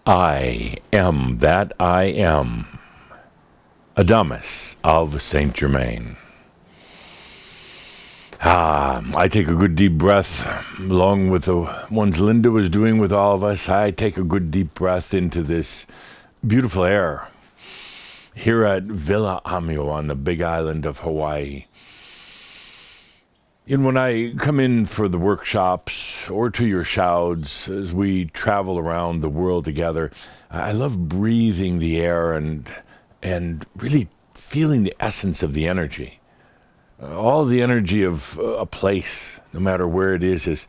I am that I am, Адамус of Sent-Жерmen. I take a good deep breath, along with the ones Linda was doing with all of us. I take a good deep breath into this beautiful air here at Villa Amio on the big island of Hawaii. And when I come in for the workshops or to your Shouds, as we travel around the world together, I love breathing the air and really feeling the essence of the energy. All the energy of a place, no matter where it is it's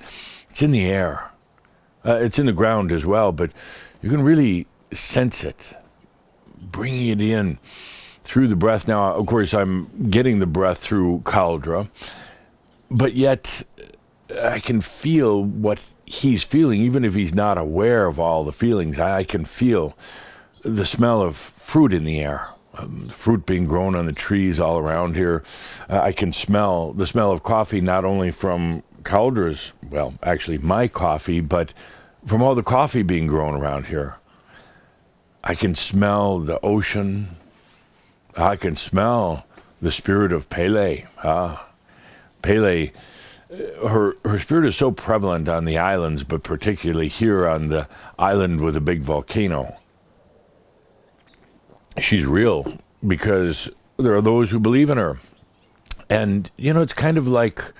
in the air. It's in the ground as well, but you can really sense it, bringing it in through the breath. Now, of course, I'm getting the breath through cauldra, but yet I can feel what he's feeling, even if he's not aware of all the feelings. I can feel the smell of fruit in the air. Fruit being grown on the trees all around here. I can smell the smell of coffee, not only from Caudra's, well, actually my coffee, but from all the coffee being grown around here. I can smell the ocean. I can smell the spirit of Pele. Pele, her spirit is so prevalent on the islands, but particularly here on the island with a big volcano. She's real because there are those who believe in her. And, you know, it's kind of like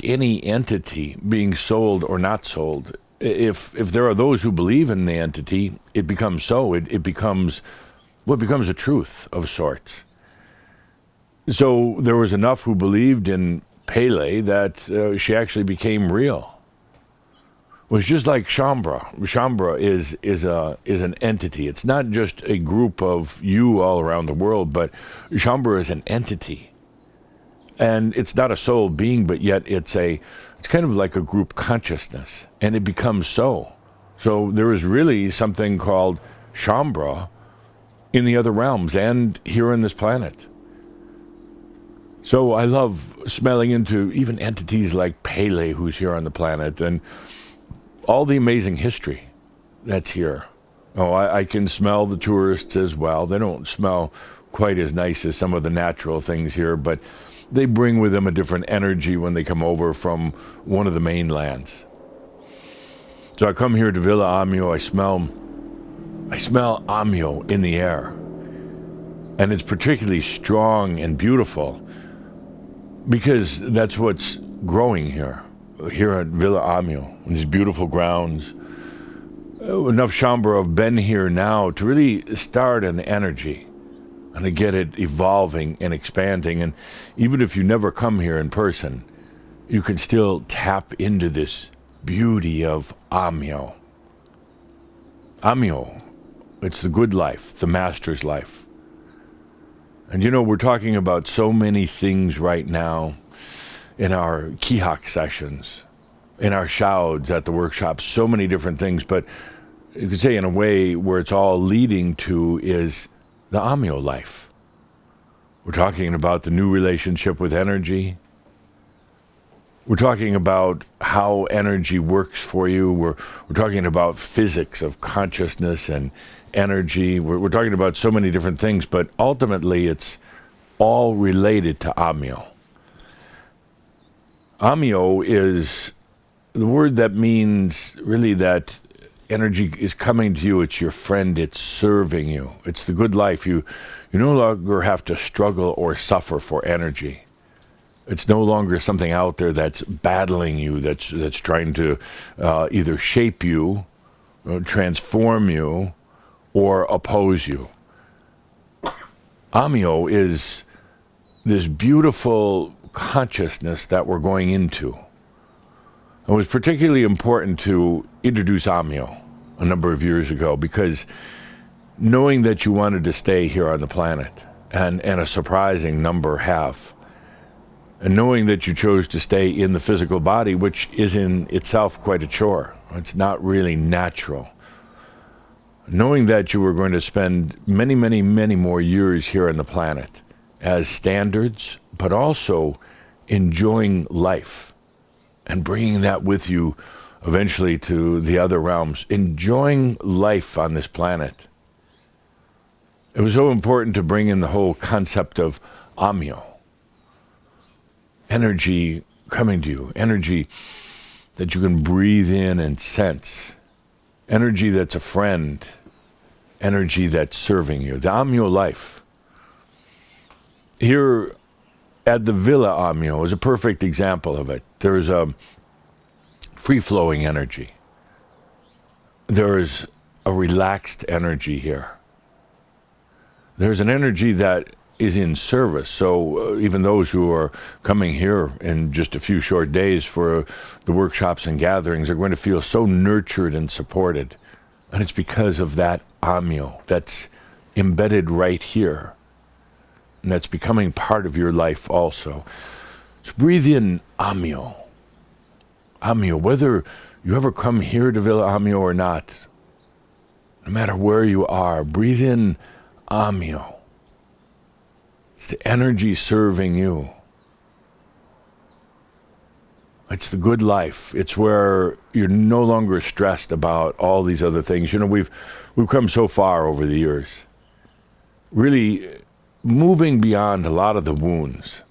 any entity being sold or not sold. If there are those who believe in the entity, it becomes so. It becomes a truth of sorts. So there was enough who believed in Pele that she actually became real. Well, it's just like Shambra. Shambra is an entity. It's not just a group of you all around the world, but Shambra is an entity. And it's not a soul being, but yet it's kind of like a group consciousness, and it becomes so. So there is really something called Shambra in the other realms and here on this planet. So I love smelling into even entities like Pele, who's here on the planet, and all the amazing history that's here. Oh, I can smell the tourists as well. They don't smell quite as nice as some of the natural things here, but they bring with them a different energy when they come over from one of the mainlands. So I come here to Villa Amio, I smell Amio in the air. And it's particularly strong and beautiful because that's what's growing here at Villa Amio, on these beautiful grounds. Enough Shambra have been here now to really start an energy and to get it evolving and expanding. And even if you never come here in person, you can still tap into this beauty of Amio. Amio, it's the good life, the master's life. And you know, we're talking about so many things right now in our Kihak sessions, in our Shouds at the workshops, so many different things, but you could say in a way where it's all leading to is the Amio life. We're talking about the new relationship with energy. We're talking about how energy works for you. We're talking about physics of consciousness and energy. We're talking about so many different things, but ultimately it's all related to Amio. Amio is the word that means really that energy is coming to you. It's your friend. It's serving you. It's the good life. You no longer have to struggle or suffer for energy. It's no longer something out there that's battling you, that's trying to either shape you, transform you, or oppose you. Amio is this beautiful consciousness that we're going into. It was particularly important to introduce Amio a number of years ago because knowing that you wanted to stay here on the planet, and a surprising number have, and knowing that you chose to stay in the physical body, which is in itself quite a chore. It's not really natural. Knowing that you were going to spend many, many, many more years here on the planet as standards, but also enjoying life and bringing that with you eventually to the other realms, enjoying life on this planet. It was so important to bring in the whole concept of amyo, energy coming to you, energy that you can breathe in and sense, energy that's a friend, energy that's serving you, the amyo life. Here at the Villa Amyo is a perfect example of it. There's a free-flowing energy. There is a relaxed energy here. There's an energy that is in service. So even those who are coming here in just a few short days for the workshops and gatherings are going to feel so nurtured and supported. And it's because of that amyo that's embedded right here. And that's becoming part of your life also. So breathe in amyo. Amyo, whether you ever come here to Villa Amyo or not, no matter where you are, breathe in amyo. It's the energy serving you. It's the good life. It's where you're no longer stressed about all these other things. You know, we've come so far over the years, really moving beyond a lot of the wounds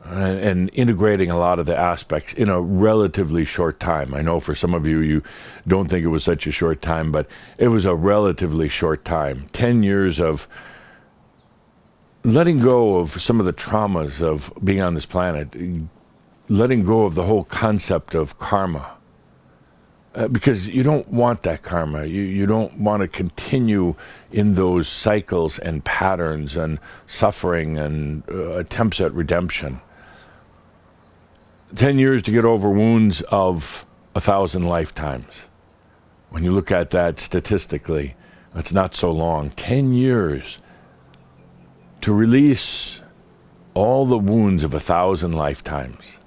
and integrating a lot of the aspects in a relatively short time. I know for some of you, you don't think it was such a short time, but it was a relatively short time. 10 years of letting go of some of the traumas of being on this planet, letting go of the whole concept of karma. Because you don't want that karma. You don't want to continue in those cycles and patterns and suffering and attempts at redemption. 10 years to get over wounds of 1,000 lifetimes. When you look at that statistically, it's not so long. 10 years to release all the wounds of 1,000 lifetimes.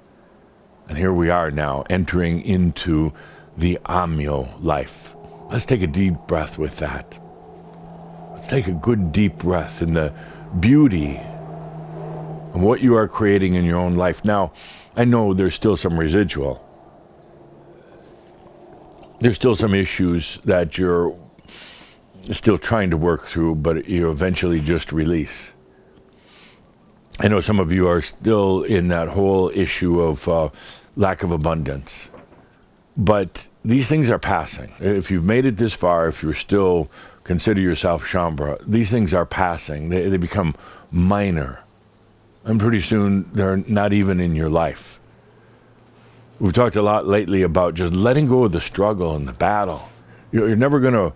And here we are now entering into the amyo life. Let's take a deep breath with that. Let's take a good deep breath in the beauty of what you are creating in your own life. Now, I know there's still some residual. There's still some issues that you're still trying to work through, but you eventually just release. I know some of you are still in that whole issue of lack of abundance. But these things are passing. If you've made it this far, if you're still consider yourself Shambhala, these things are passing. They become minor. And pretty soon, they're not even in your life. We've talked a lot lately about just letting go of the struggle and the battle. You're never going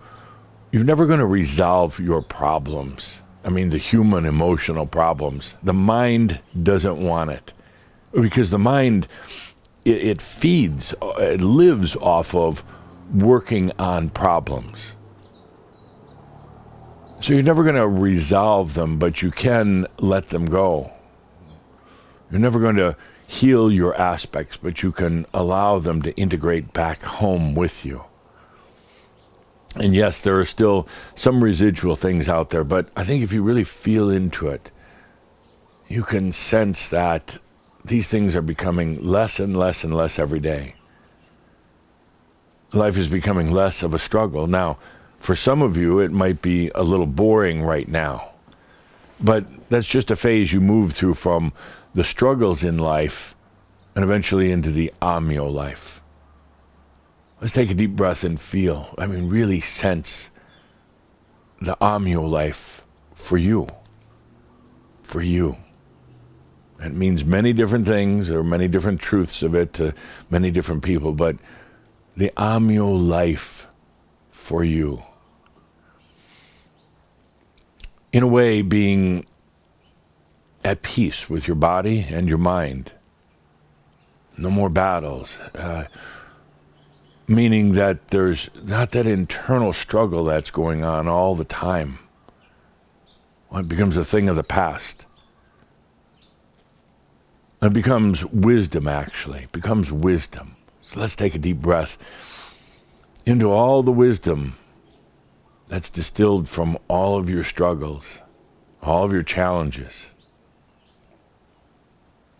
to resolve your problems. I mean, the human emotional problems. The mind doesn't want it. Because the mind, it feeds, it lives off of working on problems. So you're never going to resolve them, but you can let them go. You're never going to heal your aspects, but you can allow them to integrate back home with you. And yes, there are still some residual things out there, but I think if you really feel into it, you can sense that these things are becoming less and less and less every day. Life is becoming less of a struggle. Now, for some of you, it might be a little boring right now, but that's just a phase you move through from the struggles in life and eventually into the amyo life. Let's take a deep breath and feel, really sense the amyo life for you. For you. It means many different things, or many different truths of it to many different people, but the amyo life for you. In a way, being at peace with your body and your mind. No more battles. Meaning that there's not that internal struggle that's going on all the time. Well, it becomes a thing of the past. It becomes wisdom, actually. It becomes wisdom. So let's take a deep breath into all the wisdom that's distilled from all of your struggles, all of your challenges.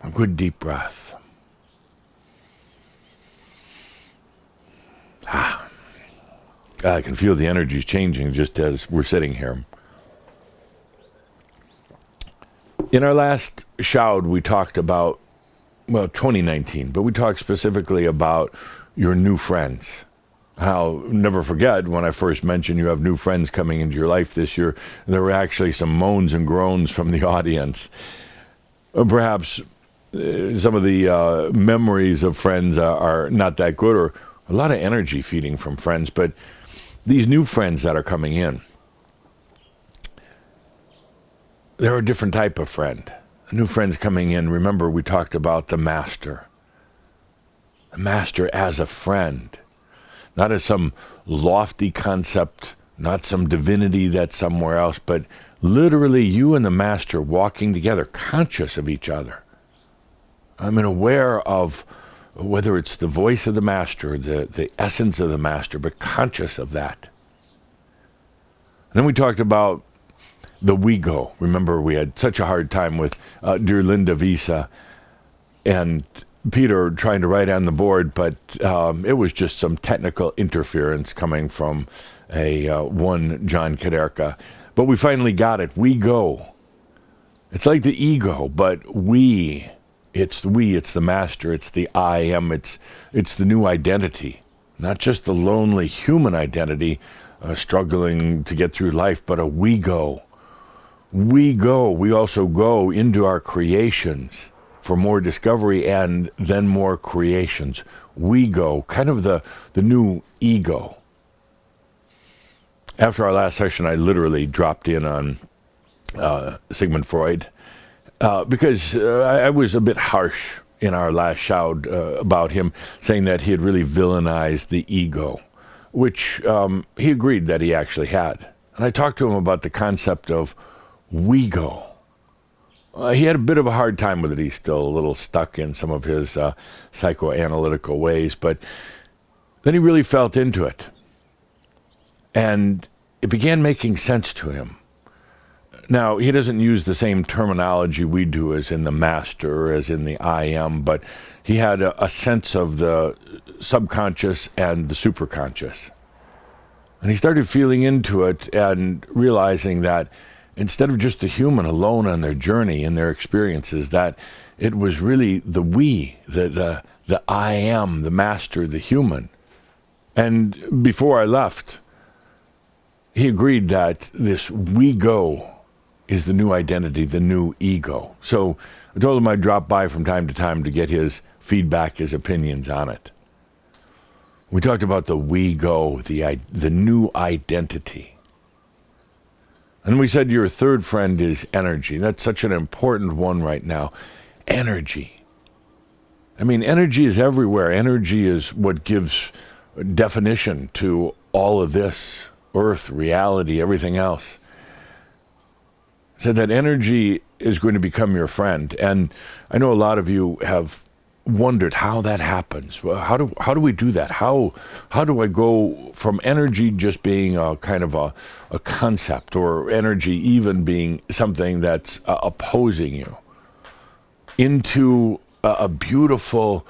A good deep breath. I can feel the energies changing just as we're sitting here. In our last Shroud, we talked about, 2019, but we talked specifically about your new friends. I'll never forget when I first mentioned you have new friends coming into your life this year, there were actually some moans and groans from the audience. Perhaps some of the memories of friends are not that good, or a lot of energy feeding from friends, but these new friends that are coming in, they're a different type of friend. New friends coming in, remember we talked about the master. The master as a friend. Not as some lofty concept, not some divinity that's somewhere else, but literally you and the master walking together, conscious of each other. Aware of whether it's the voice of the master, the essence of the master, but conscious of that. And then we talked about the we go. Remember, we had such a hard time with dear Linda Visa and Peter trying to write on the board, but it was just some technical interference coming from one John Podderka. But we finally got it. We go. It's like the ego, but we. It's the master, it's the I am, it's the new identity. Not just the lonely human identity struggling to get through life, but a we go. We go. We also go into our creations for more discovery and then more creations. We go, kind of the new ego. After our last session, I literally dropped in on Sigmund Freud because I was a bit harsh in our last Shroud about him, saying that he had really villainized the ego, which he agreed that he actually had. And I talked to him about the concept of we go. He had a bit of a hard time with it. He's still a little stuck in some of his psychoanalytical ways, but then he really felt into it. And it began making sense to him. Now, he doesn't use the same terminology we do as in the master, as in the I am, but he had a sense of the subconscious and the superconscious. And he started feeling into it and realizing that instead of just the human alone on their journey and their experiences, that it was really the we, the I am, the master, the human. And before I left, he agreed that this we go is the new identity, the new ego. So I told him I'd drop by from time to time to get his feedback, his opinions on it. We talked about the we go, the new identity. And we said your third friend is energy. That's such an important one right now. Energy. Energy is everywhere. Energy is what gives definition to all of this, earth, reality, everything else. Said that energy is going to become your friend. And I know a lot of you have wondered how that happens. How do we do that? How do I go from energy just being a kind of a concept, or energy even being something that's opposing you, into a beautiful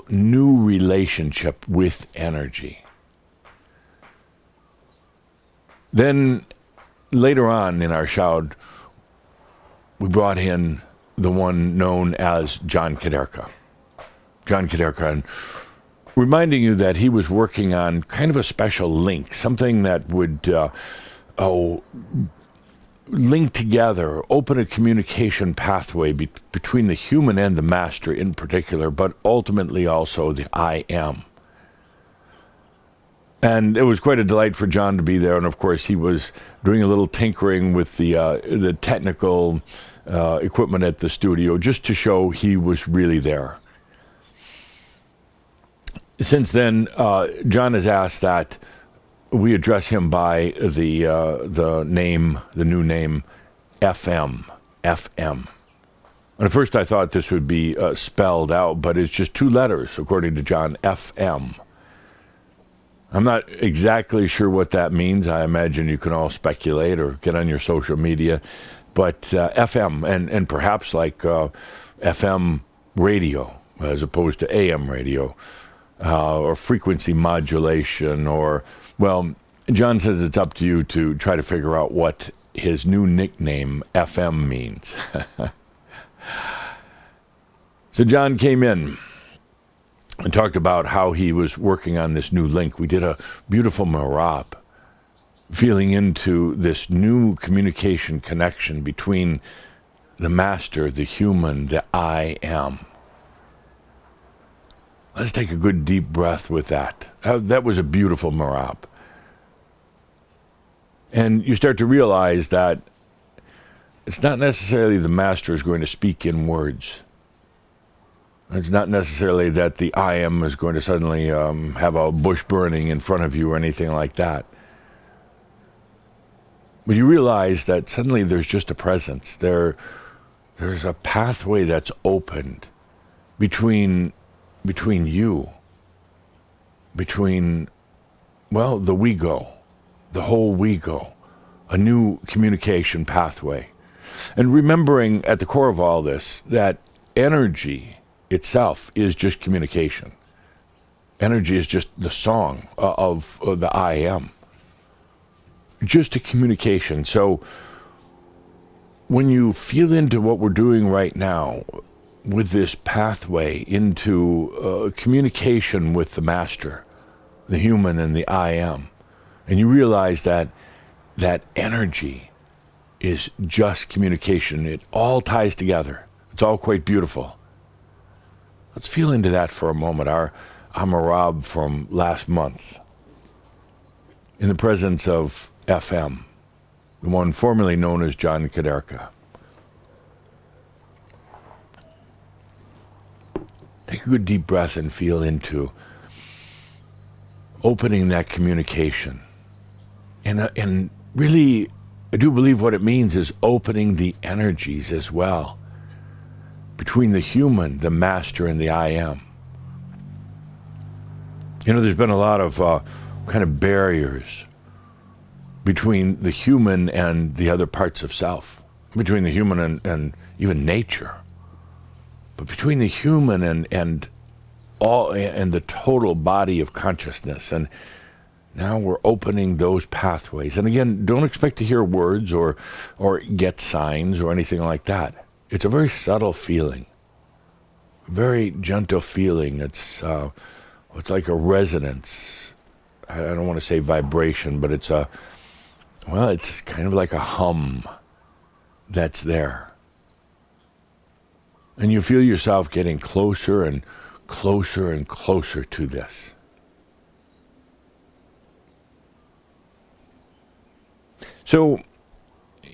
new relationship with energy? Then later on in our Shroud, we brought in the one known as John Podderka. John Podderka, and reminding you that he was working on kind of a special link, something that would link together, open a communication pathway between the human and the master in particular, but ultimately also the I am. And it was quite a delight for John to be there, and of course he was doing a little tinkering with the technical equipment at the studio, just to show he was really there. Since then, John has asked that we address him by the new name, FM. FM. And at first I thought this would be spelled out, but it's just two letters, according to John, FM. I'm not exactly sure what that means. I imagine you can all speculate or get on your social media. But FM, and perhaps like FM radio, as opposed to AM radio. or frequency modulation, or, well, John says it's up to you to try to figure out what his new nickname, FM, means. So John came in and talked about how he was working on this new link. We did a beautiful marab, feeling into this new communication connection between the master, the human, the I am. Let's take a good deep breath with that. That was a beautiful marab. And you start to realize that it's not necessarily the master is going to speak in words. It's not necessarily that the I am is going to suddenly have a bush burning in front of you or anything like that. But you realize that suddenly there's just a presence. There's a pathway that's opened between you, well, the we-go, the whole we-go, a new communication pathway. And remembering at the core of all this that energy itself is just communication. Energy is just the song of the I am. Just a communication. So when you feel into what we're doing right now with this pathway into communication with the master, the human and the I am, and you realize that that energy is just communication. It all ties together. It's all quite beautiful. Let's feel into that for a moment. Our marab from last month, in the presence of FM, the one formerly known as John Kaderka. Take a good deep breath and feel into opening that communication. And really, I do believe what it means is opening the energies as well between the human, the master, and the I am. You know, there's been a lot of kind of barriers between the human and the other parts of self, between the human and even nature, but between the human and the total body of consciousness. And now we're opening those pathways. And again, don't expect to hear words or get signs or anything like that. It's a very subtle feeling, very gentle feeling. It's like a resonance. I don't want to say vibration, but it's kind of like a hum that's there. And you feel yourself getting closer and closer and closer to this. So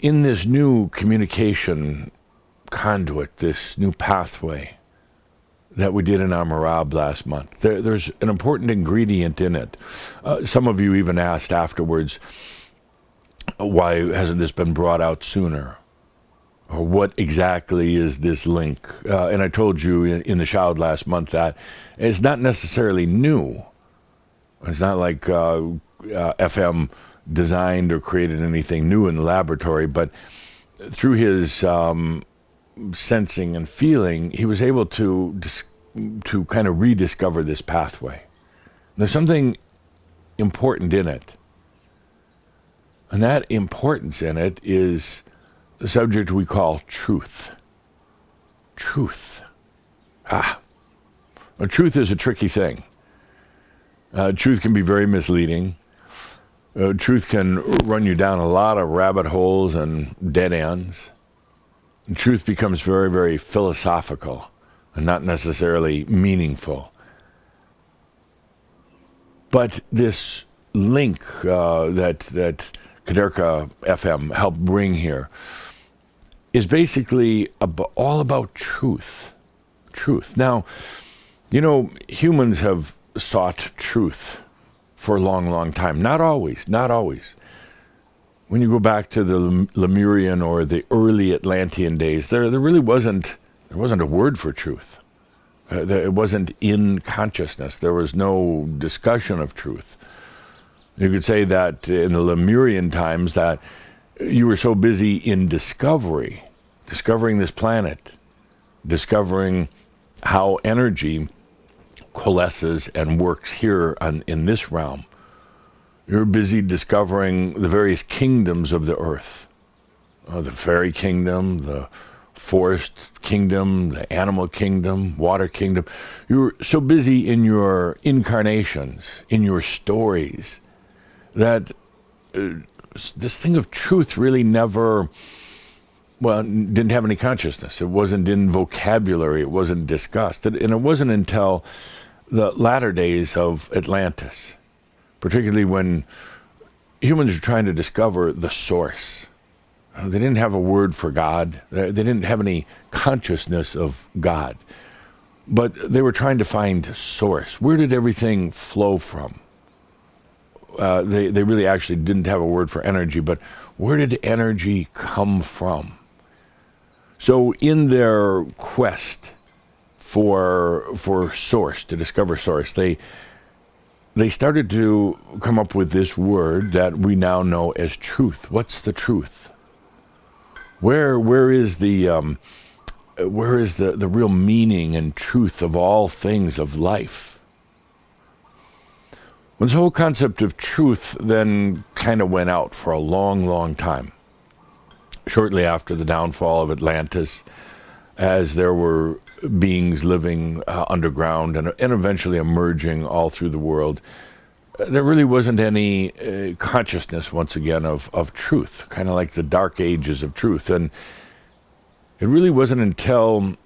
in this new communication conduit, this new pathway that we did in our marab last month, there's an important ingredient in it. Some of you even asked afterwards, why hasn't this been brought out sooner? Or what exactly is this link? And I told you in the Shroud last month that it's not necessarily new. It's not like FM designed or created anything new in the laboratory, but through his sensing and feeling, he was able to kind of rediscover this pathway. There's something important in it. And that importance in it is the subject we call truth. Truth. Well, truth is a tricky thing. Truth can be very misleading. Truth can run you down a lot of rabbit holes and dead ends. And truth becomes very, very philosophical and not necessarily meaningful. But this link that Kaderka FM helped bring here is basically all about truth. Truth. Now, you know, humans have sought truth for a long, long time. Not always. When you go back to the Lemurian or the early Atlantean days, there really wasn't a word for truth. It wasn't in consciousness. There was no discussion of truth. You could say that in the Lemurian times that you were so busy in discovering this planet, discovering how energy coalesces and works here in this realm. You're busy discovering the various kingdoms of the earth. The fairy kingdom, the forest kingdom, the animal kingdom, water kingdom. You're so busy in your incarnations, in your stories, that this thing of truth really never, didn't have any consciousness. It wasn't in vocabulary. It wasn't discussed. And it wasn't until the latter days of Atlantis, particularly when humans are trying to discover the source. They didn't have a word for God. They didn't have any consciousness of God. But they were trying to find source. Where did everything flow from? They really actually didn't have a word for energy, but where did energy come from? So in their quest for source, to discover source, they started to come up with this word that we now know as truth. What's the truth? Where is the real meaning and truth of all things of life? Well, this whole concept of truth then kind of went out for a long, long time. Shortly after the downfall of Atlantis, as there were beings living underground and eventually emerging all through the world, there really wasn't any consciousness, once again, of truth, kind of like the dark ages of truth. And it really wasn't until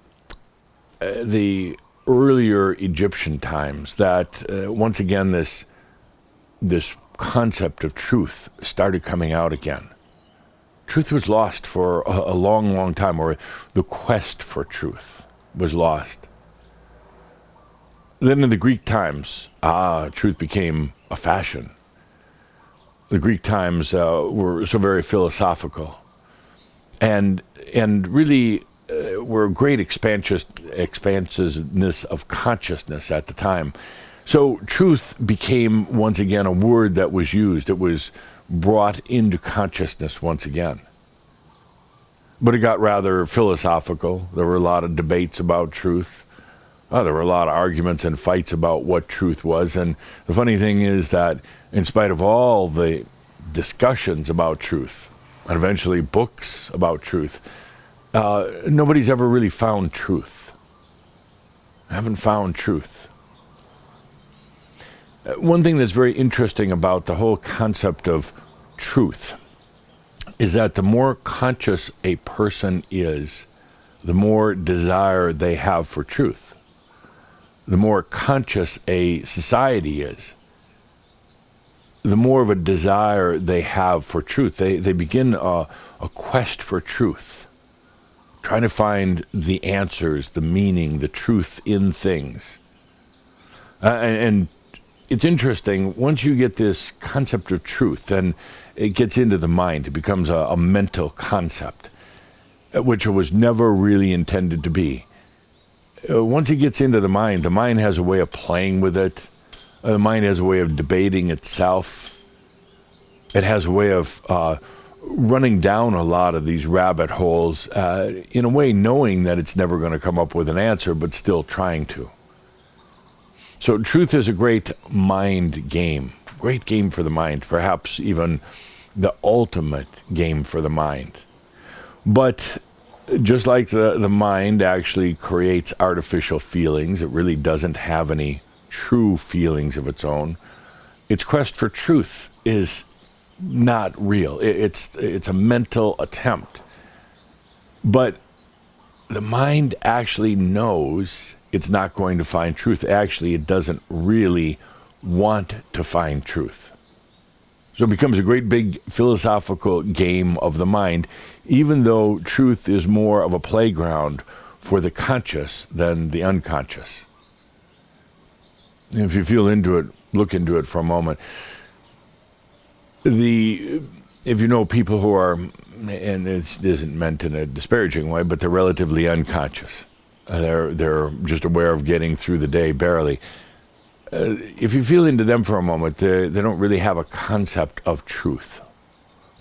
the earlier Egyptian times that, once again, this concept of truth started coming out again. Truth was lost for a long, long time, or the quest for truth was lost. Then in the Greek times, truth became a fashion. The Greek times were so very philosophical, and really were great expansiveness of consciousness at the time. So truth became once again a word that was used. It was brought into consciousness once again. But it got rather philosophical. There were a lot of debates about truth. There were a lot of arguments and fights about what truth was. And the funny thing is that in spite of all the discussions about truth, and eventually books about truth, nobody's ever really found truth. I haven't found truth. One thing that's very interesting about the whole concept of truth is that the more conscious a person is, the more desire they have for truth. The more conscious a society is, the more of a desire they have for truth. They begin a quest for truth, trying to find the answers, the meaning, the truth in things. And it's interesting, once you get this concept of truth, then it gets into the mind. It becomes a mental concept, which it was never really intended to be. Once it gets into the mind has a way of playing with it. The mind has a way of debating itself. It has a way of running down a lot of these rabbit holes, in a way knowing that it's never going to come up with an answer, but still trying to. So truth is a great mind game, great game for the mind, perhaps even the ultimate game for the mind. But just like the mind actually creates artificial feelings, it really doesn't have any true feelings of its own. Its quest for truth is not real. It's a mental attempt. But the mind actually knows it's not going to find truth. Actually, it doesn't really want to find truth. So it becomes a great big philosophical game of the mind, even though truth is more of a playground for the conscious than the unconscious. If you feel into it, look into it for a moment. If you know people who are, and it isn't meant in a disparaging way, but they're relatively unconscious. They're just aware of getting through the day barely. If you feel into them for a moment, they don't really have a concept of truth,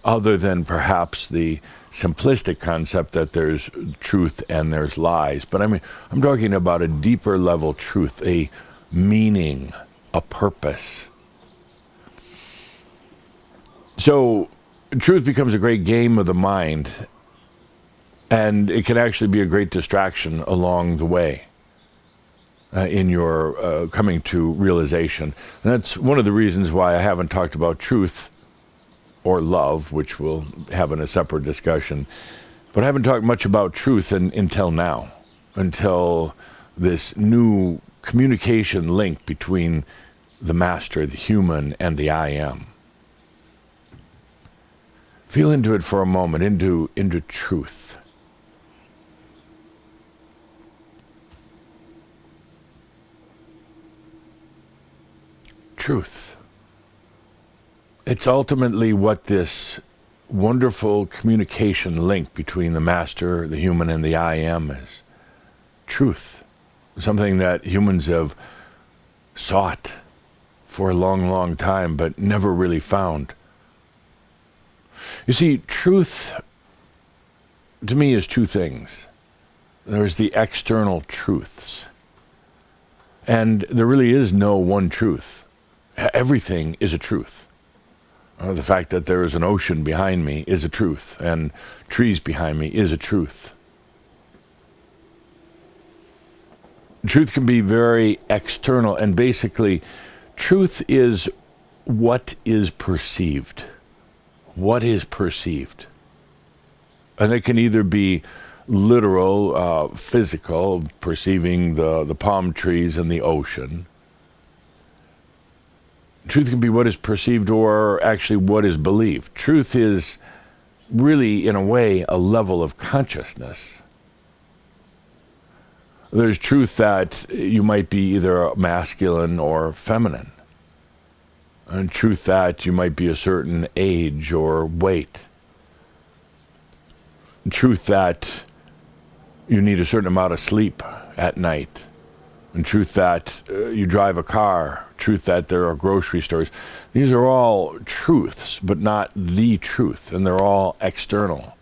other than perhaps the simplistic concept that there's truth and there's lies. But I'm talking about a deeper level truth, a meaning, a purpose. So truth becomes a great game of the mind, and it can actually be a great distraction along the way in your coming to realization. And that's one of the reasons why I haven't talked about truth or love, which we'll have in a separate discussion. But I haven't talked much about truth until now, until this new communication link between the master, the human, and the I am. Feel into it for a moment, into truth. Truth. It's ultimately what this wonderful communication link between the master, the human, and the I am is. Truth. Something that humans have sought for a long, long time, but never really found. You see, truth, to me, is two things. There's the external truths, and there really is no one truth. Everything is a truth. The fact that there is an ocean behind me is a truth, and trees behind me is a truth. Truth can be very external, and basically, truth is what is perceived. What is perceived? And it can either be literal, physical, perceiving the palm trees and the ocean. Truth can be what is perceived or actually what is believed. Truth is really, in a way, a level of consciousness. There's truth that you might be either masculine or feminine. And truth that you might be a certain age or weight. Truth that you need a certain amount of sleep at night. And truth that you drive a car. Truth that there are grocery stores. These are all truths, but not the truth. And they're all external.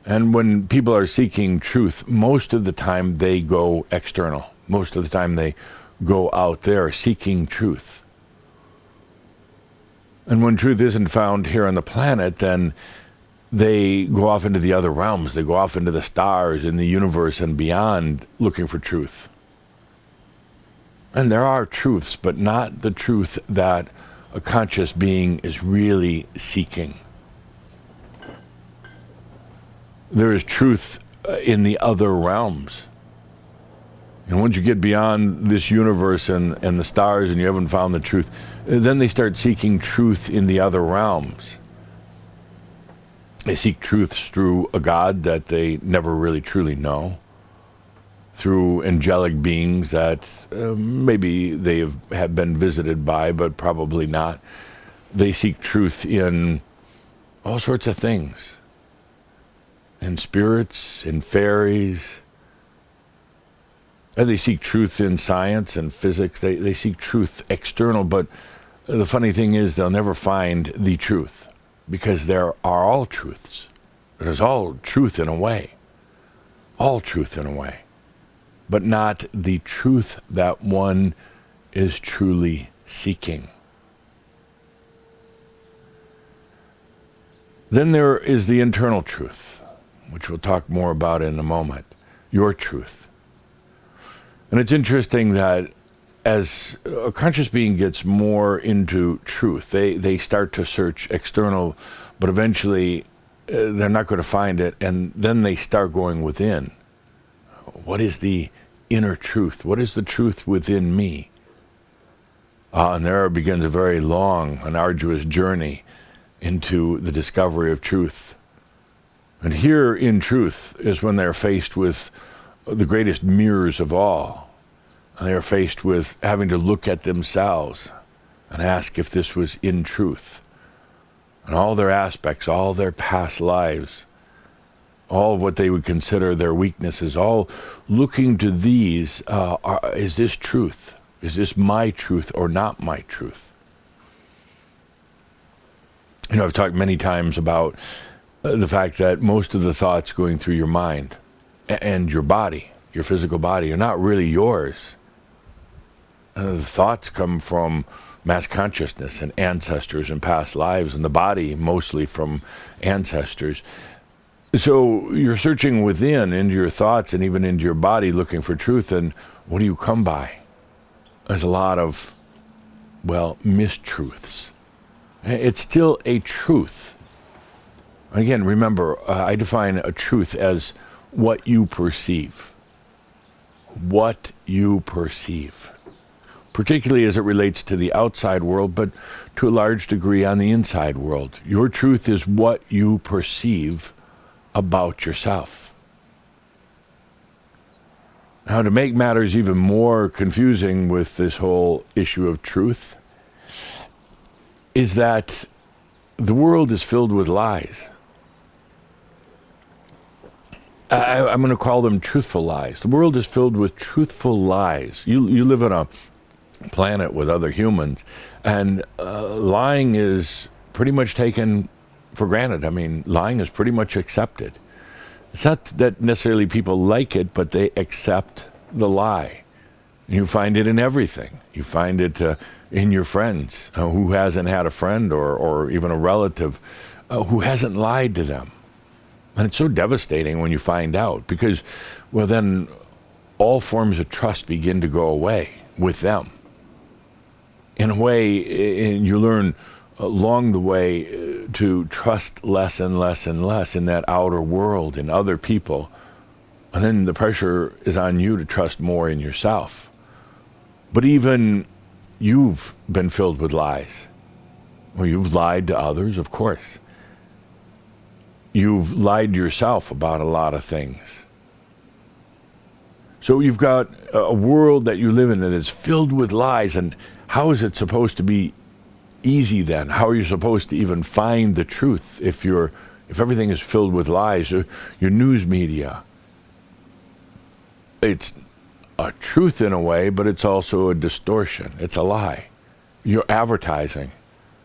And when people are seeking truth, most of the time they go external. Most of the time they go out there seeking truth. And when truth isn't found here on the planet, then they go off into the other realms. They go off into the stars, in the universe, and beyond, looking for truth. And there are truths, but not the truth that a conscious being is really seeking. There is truth in the other realms. And once you get beyond this universe and the stars and you haven't found the truth, then they start seeking truth in the other realms. They seek truths through a God that they never really truly know, through angelic beings that maybe they have been visited by, but probably not. They seek truth in all sorts of things, in spirits, in fairies. And they seek truth in science and physics. They seek truth external, but the funny thing is they'll never find the truth, because there are all truths. There's all truth in a way. All truth in a way. But not the truth that one is truly seeking. Then there is the internal truth, which we'll talk more about in a moment. Your truth. And it's interesting that as a conscious being gets more into truth, they start to search external, but eventually they're not going to find it, and then they start going within. What is the inner truth? What is the truth within me? And there begins a very long and arduous journey into the discovery of truth. And here in truth is when they're faced with the greatest mirrors of all. And they are faced with having to look at themselves and ask if this was in truth. And all their aspects, all their past lives, all of what they would consider their weaknesses, all looking to these, is this truth? Is this my truth or not my truth? You know, I've talked many times about the fact that most of the thoughts going through your mind and your body, your physical body, are not really yours. The thoughts come from mass consciousness and ancestors and past lives, and the body mostly from ancestors. So you're searching within, into your thoughts and even into your body, looking for truth, and what do you come by? There's a lot of, well, mistruths. It's still a truth. Again, remember, I define a truth as what you perceive. What you perceive. Particularly as it relates to the outside world, but to a large degree on the inside world. Your truth is what you perceive about yourself. Now, to make matters even more confusing with this whole issue of truth, is that the world is filled with lies. I'm going to call them truthful lies. The world is filled with truthful lies. You live on a planet with other humans, and lying is pretty much taken for granted. I mean, lying is pretty much accepted. It's not that necessarily people like it, but they accept the lie. You find it in everything. You find it in your friends. Who hasn't had a friend or even a relative who hasn't lied to them? And it's so devastating when you find out, because, well, then all forms of trust begin to go away with them. In a way, you learn along the way to trust less and less and less in that outer world, in other people. And then the pressure is on you to trust more in yourself. But even you've been filled with lies. Well, you've lied to others, of course. You've lied to yourself about a lot of things. So you've got a world that you live in that is filled with lies, and how is it supposed to be easy then? How are you supposed to even find the truth if everything is filled with lies? Your news media, it's a truth in a way, but it's also a distortion. It's a lie. Your advertising.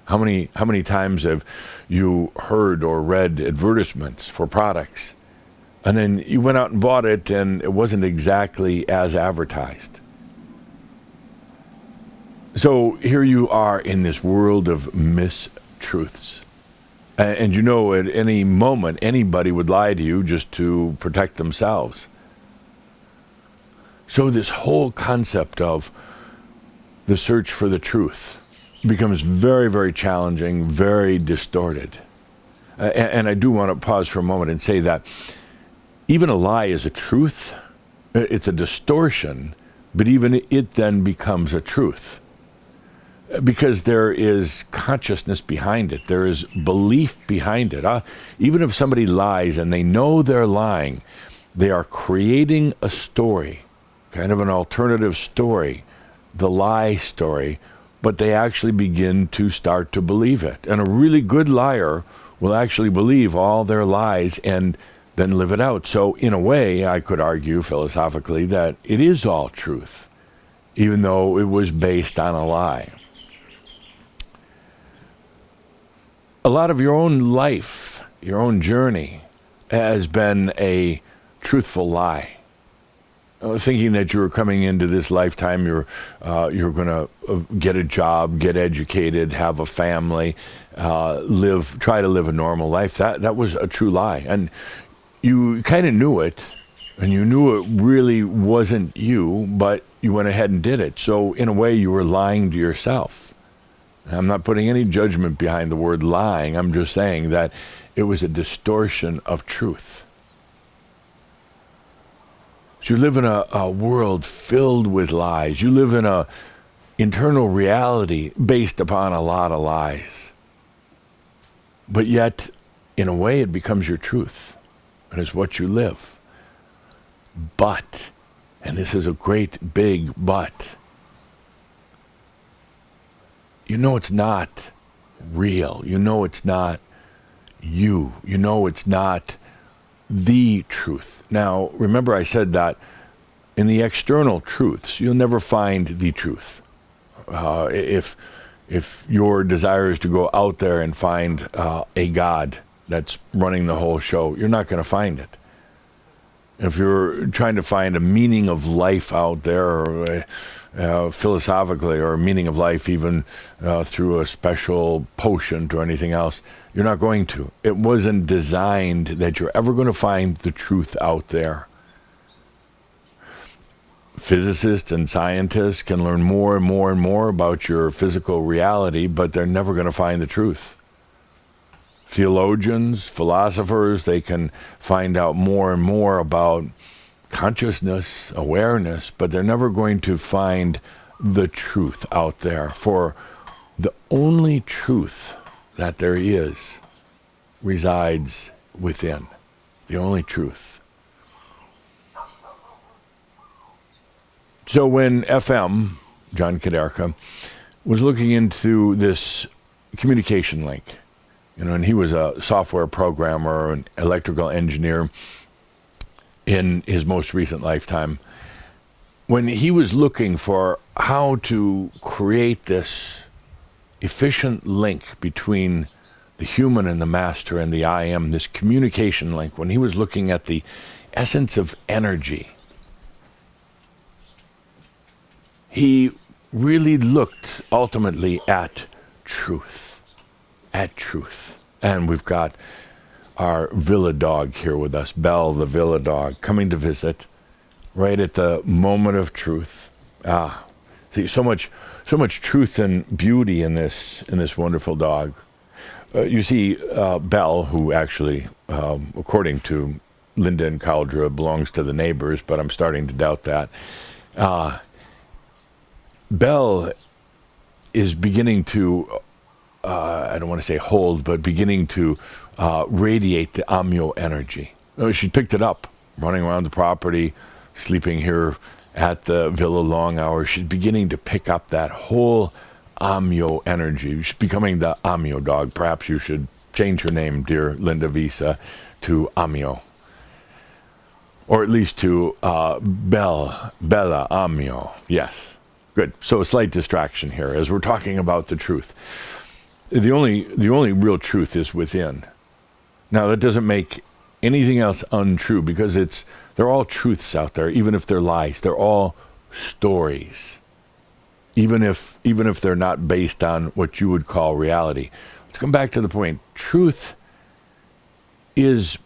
How many times have you heard or read advertisements for products, and then you went out and bought it, and it wasn't exactly as advertised? So here you are in this world of mistruths. And you know, at any moment, anybody would lie to you just to protect themselves. So this whole concept of the search for the truth becomes very, very challenging, very distorted. And I do want to pause for a moment and say that even a lie is a truth. It's a distortion, but even it then becomes a truth. Because there is consciousness behind it. There is belief behind it. Even if somebody lies and they know they're lying, they are creating a story, kind of an alternative story, the lie story, but they actually begin to start to believe it. And a really good liar will actually believe all their lies and then live it out. So in a way, I could argue philosophically that it is all truth, even though it was based on a lie. A lot of your own life, your own journey, has been a truthful lie. Thinking that you were coming into this lifetime, you're going to get a job, get educated, have a family, try to live a normal life. That was a true lie, and you kind of knew it, and you knew it really wasn't you, but you went ahead and did it. So in a way, you were lying to yourself. I'm not putting any judgment behind the word lying. I'm just saying that it was a distortion of truth. So you live in a world filled with lies. You live in a internal reality based upon a lot of lies. But yet, in a way, it becomes your truth. It is what you live. But, and this is a great big but, you know it's not real. You know it's not you. You know it's not the truth. Now, remember I said that in the external truths, you'll never find the truth. If your desire is to go out there and find a God that's running the whole show, you're not going to find it. if you're trying to find a meaning of life out there, or philosophically, or a meaning of life even through a special potion or anything else, you're not going to. It wasn't designed that you're ever going to find the truth out there. Physicists and scientists can learn more and more and more about your physical reality, but they're never going to find the truth. Theologians, philosophers, they can find out more and more about consciousness, awareness, but they're never going to find the truth out there. For the only truth that there is resides within. The only truth. So when FM, John Kaderka, was looking into this communication link, and he was a software programmer, an electrical engineer in his most recent lifetime. When he was looking for how to create this efficient link between the human and the master and the I am, this communication link, when he was looking at the essence of energy, he really looked ultimately at truth. At truth. And we've got our villa dog here with us, Belle the villa dog, coming to visit right at the moment of truth. See, so much truth and beauty in this wonderful dog. You see, Belle, who actually, according to Linda and Caldra, belongs to the neighbors, but I'm starting to doubt that. Belle is beginning to, I don't want to say hold, but beginning to radiate the Amyo energy. She picked it up, running around the property, sleeping here at the villa long hours. She's beginning to pick up that whole Amyo energy. She's becoming the Amyo dog. Perhaps you should change her name, dear Linda Visa, to Amyo. Or at least to Bella Amyo. Yes, good. So a slight distraction here as we're talking about the truth. The only real truth is within. Now, that doesn't make anything else untrue, because they're all truths out there, even if they're lies. They're all stories, even if they're not based on what you would call reality. Let's come back to the point. Truth is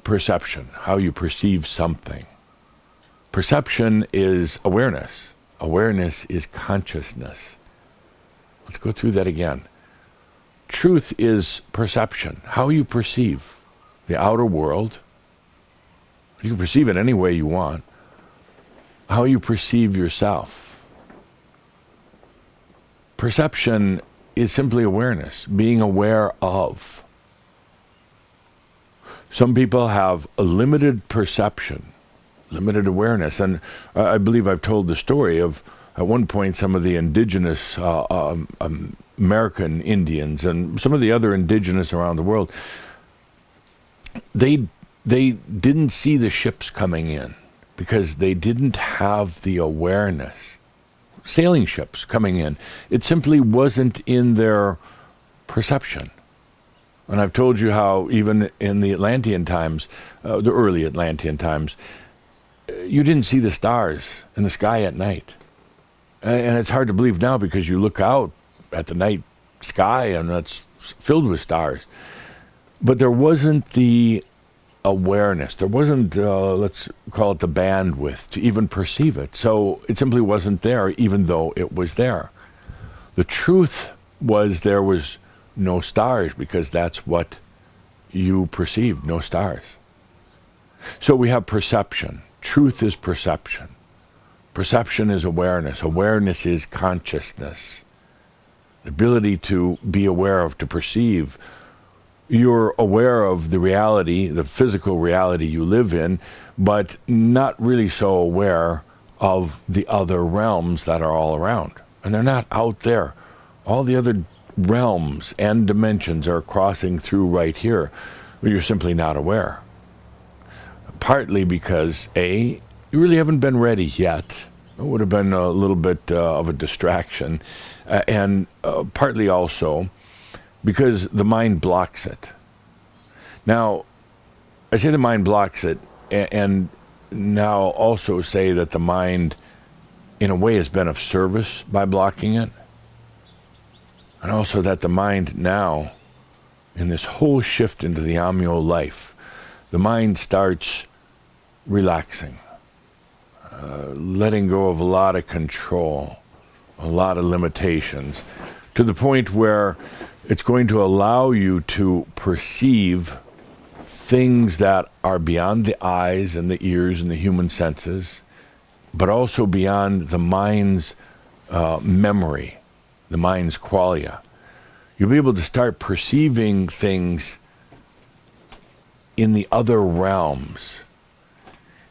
perception, how you perceive something. Perception is awareness. Awareness is consciousness. Let's go through that again. Truth is perception, how you perceive the outer world. You can perceive it any way you want. How you perceive yourself. Perception is simply awareness, being aware of. Some people have a limited perception, limited awareness, and I believe I've told the story of, at one point, some of the indigenous American Indians and some of the other indigenous around the world, they didn't see the ships coming in because they didn't have the awareness. Sailing ships coming in, it simply wasn't in their perception. And I've told you how even in the Atlantean times, the early Atlantean times, you didn't see the stars in the sky at night. And it's hard to believe now because you look out at the night sky and that's filled with stars. But there wasn't the awareness. There wasn't, let's call it the bandwidth to even perceive it. So it simply wasn't there, even though it was there. The truth was there was no stars because that's what you perceived, no stars. So we have perception. Truth is perception. Perception is awareness. Awareness is consciousness. The ability to be aware of, to perceive. You're aware of the reality, the physical reality you live in, but not really so aware of the other realms that are all around. And they're not out there. All the other realms and dimensions are crossing through right here, but you're simply not aware. Partly because, A, you really haven't been ready yet. It would have been a little bit of a distraction. And partly also because the mind blocks it. Now, I say the mind blocks it, and now also say that the mind, in a way, has been of service by blocking it. And also that the mind now, in this whole shift into the Amyo life, the mind starts relaxing, letting go of a lot of control, a lot of limitations, to the point where it's going to allow you to perceive things that are beyond the eyes and the ears and the human senses, but also beyond the mind's memory, the mind's qualia. You'll be able to start perceiving things in the other realms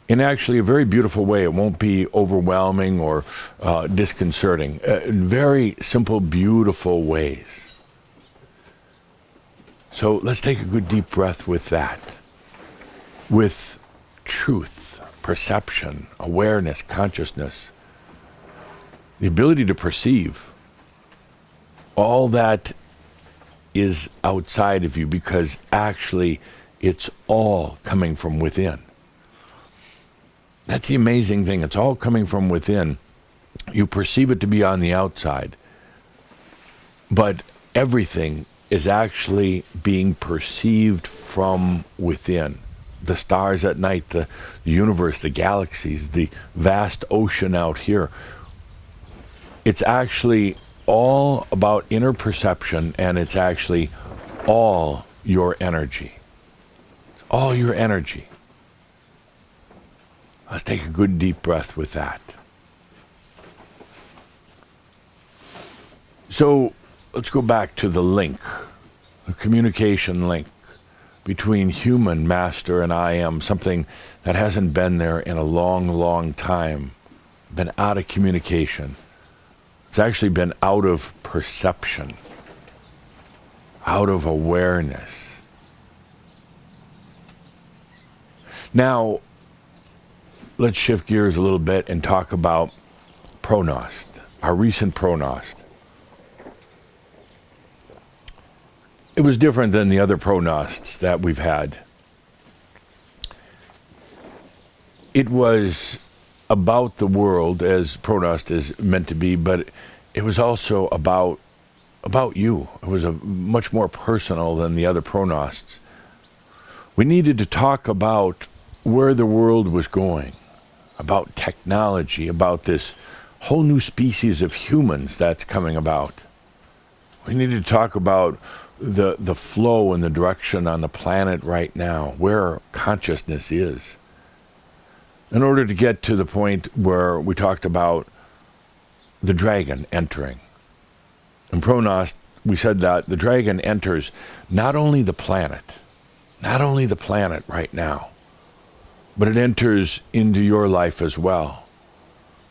in actually a very beautiful way. It won't be overwhelming or disconcerting, in very simple, beautiful ways. So let's take a good deep breath with that, with truth, perception, awareness, consciousness, the ability to perceive all that is outside of you, because actually it's all coming from within. That's the amazing thing. It's all coming from within. You perceive it to be on the outside, but everything is actually being perceived from within. The stars at night, the universe, the galaxies, the vast ocean out here. It's actually all about inner perception, and it's actually all your energy. It's all your energy. Let's take a good deep breath with that. So let's go back to the link, the communication link between human master and I am, something that hasn't been there in a long, long time, been out of communication. It's actually been out of perception, out of awareness. Now, let's shift gears a little bit and talk about pronost, our recent pronost. It was different than the other pronosts that we've had. It was about the world, as pronost is meant to be, but it was also about you. It was much more personal than the other pronosts. We needed to talk about where the world was going, about technology, about this whole new species of humans that's coming about. We needed to talk about the flow and the direction on the planet right now, where consciousness is, in order to get to the point where we talked about the dragon entering. In pronost, we said that the dragon enters not only the planet right now, but it enters into your life as well,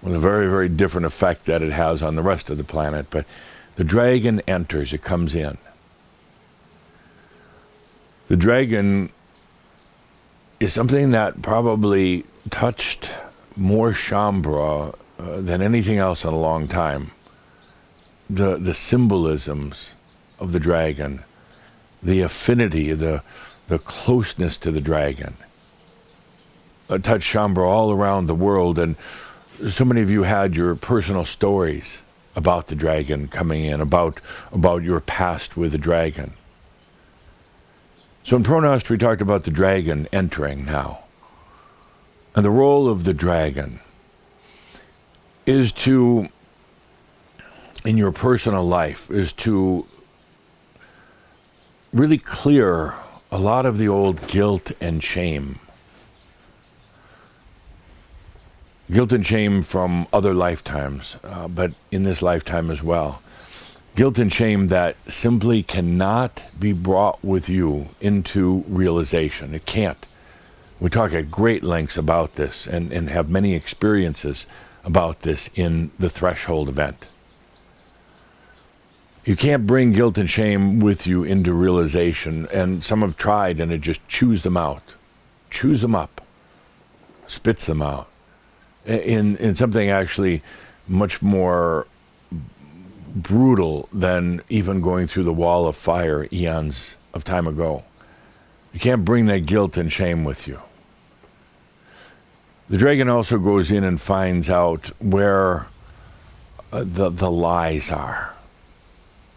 with a very, very different effect that it has on the rest of the planet. But the dragon enters, it comes in. The dragon is something that probably touched more Shambhala than anything else in a long time. The symbolisms of the dragon, the affinity, the closeness to the dragon, touched Shambhala all around the world. And so many of you had your personal stories about the dragon coming in, about your past with the dragon. So in pronost, we talked about the dragon entering now. And the role of the dragon is to, in your personal life, is to really clear a lot of the old guilt and shame. Guilt and shame from other lifetimes, but in this lifetime as well. Guilt and shame that simply cannot be brought with you into realization. It can't. We talk at great lengths about this and have many experiences about this in the Threshold event. You can't bring guilt and shame with you into realization, and some have tried, and it just chews them out, chews them up, spits them out, in something actually much more brutal than even going through the wall of fire eons of time ago. You can't bring that guilt and shame with you. The dragon also goes in and finds out where the lies are,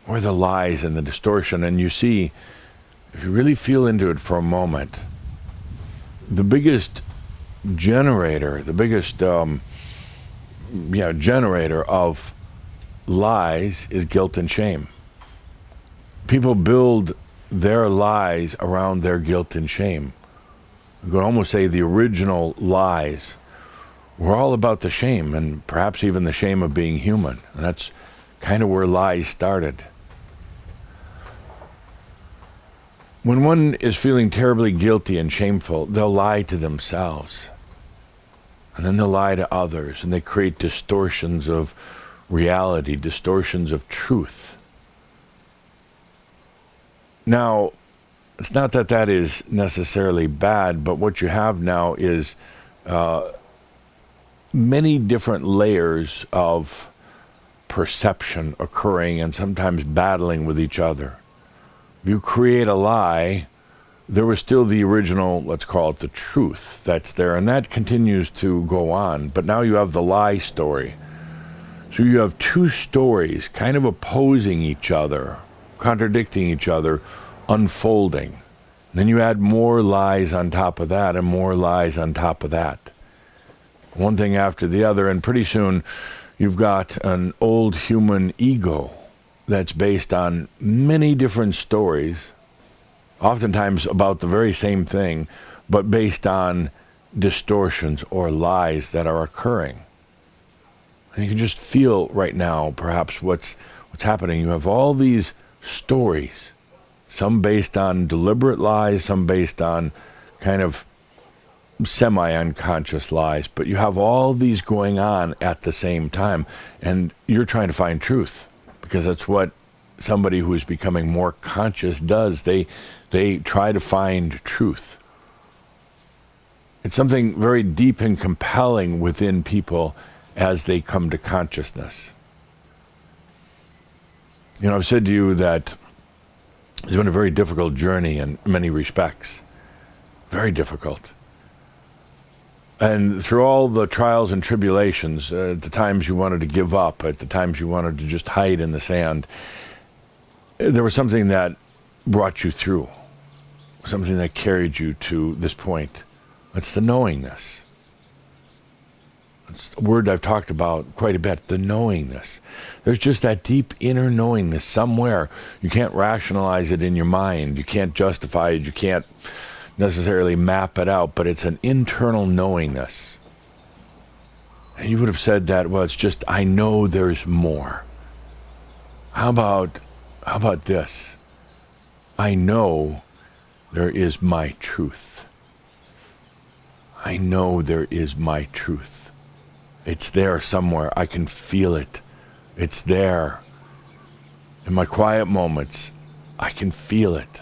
where the lies and the distortion. And you see, if you really feel into it for a moment, the biggest generator, generator of lies is guilt and shame. People build their lies around their guilt and shame. You could almost say the original lies were all about the shame, and perhaps even the shame of being human. And that's kind of where lies started. When one is feeling terribly guilty and shameful, they'll lie to themselves. And then they'll lie to others, and they create distortions of reality, distortions of truth. Now, it's not that that is necessarily bad, but what you have now is many different layers of perception occurring and sometimes battling with each other. If you create a lie, there was still the original, let's call it the truth, that's there, and that continues to go on. But now you have the lie story. So you have two stories kind of opposing each other, contradicting each other, unfolding. And then you add more lies on top of that and more lies on top of that. One thing after the other, and pretty soon you've got an old human ego that's based on many different stories, oftentimes about the very same thing, but based on distortions or lies that are occurring. And you can just feel right now perhaps what's happening. You have all these stories, some based on deliberate lies, some based on kind of semi-unconscious lies, but you have all these going on at the same time, and you're trying to find truth, because that's what somebody who is becoming more conscious does. They try to find truth. It's something very deep and compelling within people as they come to consciousness. You know, I've said to you that it's been a very difficult journey in many respects. Very difficult. And through all the trials and tribulations, at the times you wanted to give up, at the times you wanted to just hide in the sand, there was something that brought you through, something that carried you to this point. It's the knowingness. It's a word I've talked about quite a bit, the knowingness. There's just that deep inner knowingness somewhere. You can't rationalize it in your mind. You can't justify it. You can't necessarily map it out, but it's an internal knowingness. And you would have said that, well, it's just, I know there's more. How about this? I know there is my truth. I know there is my truth. It's there somewhere. I can feel it. It's there. In my quiet moments, I can feel it.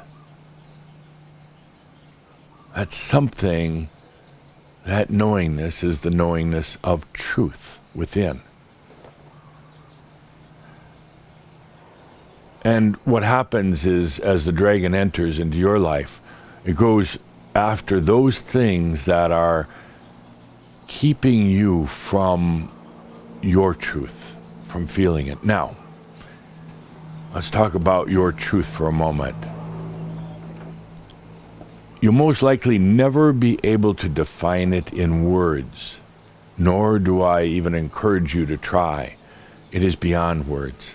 That's something, that knowingness is the knowingness of truth within. And what happens is, as the dragon enters into your life, it goes after those things that are keeping you from your truth, from feeling it. Now, let's talk about your truth for a moment. You'll most likely never be able to define it in words, nor do I even encourage you to try. It is beyond words.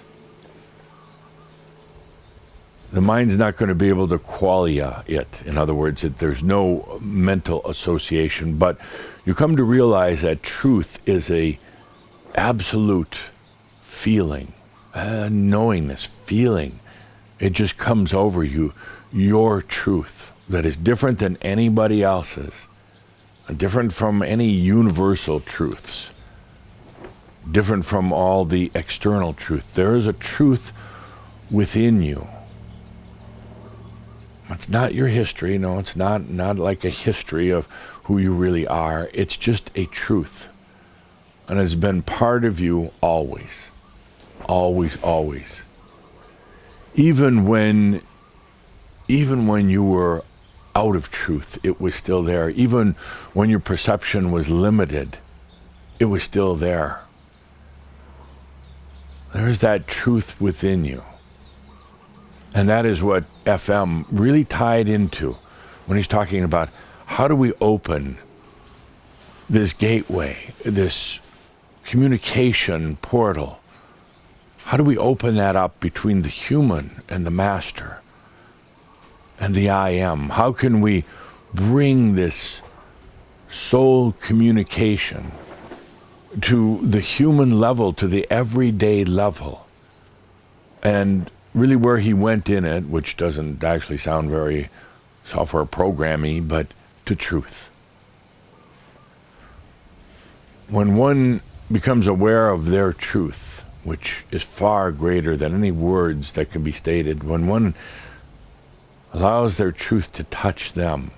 The mind's not going to be able to qualia it. In other words, there's no mental association, but you come to realize that truth is a absolute feeling, knowingness, feeling. It just comes over you, your truth, that is different than anybody else's, different from any universal truths, different from all the external truth. There is a truth within you. It's not your history. No, it's not like a history of who you really are. It's just a truth. And it's been part of you always. Always, always. Even when you were out of truth, it was still there. Even when your perception was limited, it was still there. There's that truth within you. And that is what FM really tied into when he's talking about how do we open this gateway, this communication portal. How do we open that up between the human and the master and the I am? How can we bring this soul communication to the human level, to the everyday level? And really where he went in it, which doesn't actually sound very software programmy, but to truth. When one becomes aware of their truth, which is far greater than any words that can be stated, when one allows their truth to touch them,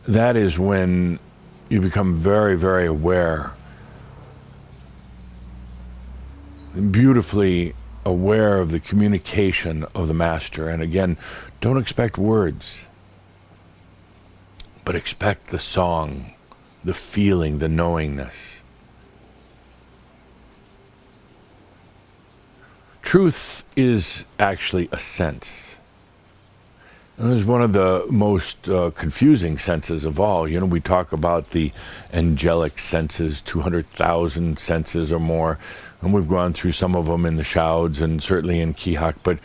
that is when you become very, very aware, beautifully aware of the communication of the master. And again, don't expect words, but expect the song, the feeling, the knowingness. Truth is actually a sense. And it's one of the most confusing senses of all. You know, we talk about the angelic senses, 200,000 senses or more, and we've gone through some of them in the Shouds and certainly in Kihak, but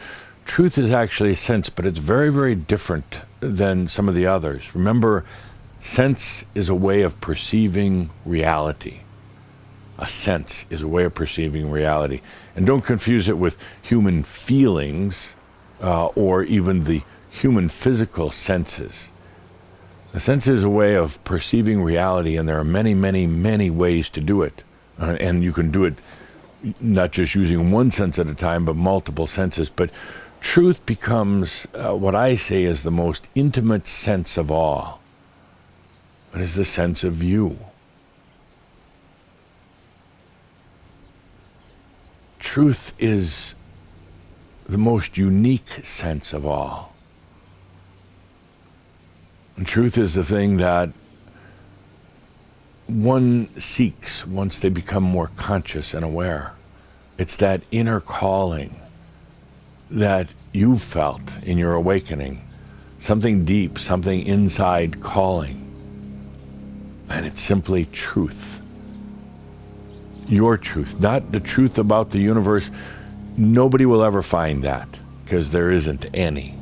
truth is actually a sense, but it's very, very different than some of the others. Remember, sense is a way of perceiving reality. A sense is a way of perceiving reality. And don't confuse it with human feelings or even the human physical senses. A sense is a way of perceiving reality, and there are many, many, many ways to do it. And you can do it not just using one sense at a time, but multiple senses. But truth becomes what I say is the most intimate sense of all. It is the sense of you. Truth is the most unique sense of all. And truth is the thing that one seeks once they become more conscious and aware. It's that inner calling that you've felt in your awakening, something deep, something inside calling. And it's simply truth. Your truth, not the truth about the universe. Nobody will ever find that because there isn't any.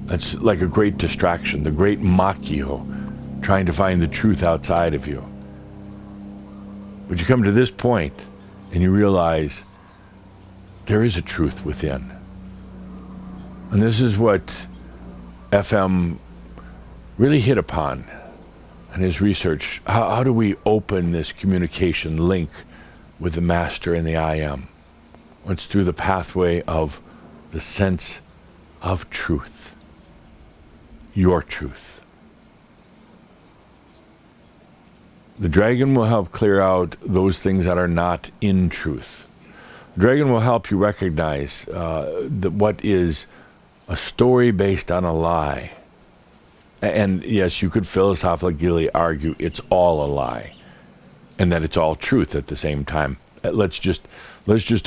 It's like a great distraction, the great Machio, trying to find the truth outside of you. But you come to this point and you realize there is a truth within. And this is what FM really hit upon in his research. How do we open this communication link with the master and the I am? It's through the pathway of the sense of truth. Your truth. The dragon will help clear out those things that are not in truth. The dragon will help you recognize that what is a story based on a lie. And yes, you could philosophically argue it's all a lie, and that it's all truth at the same time. Let's just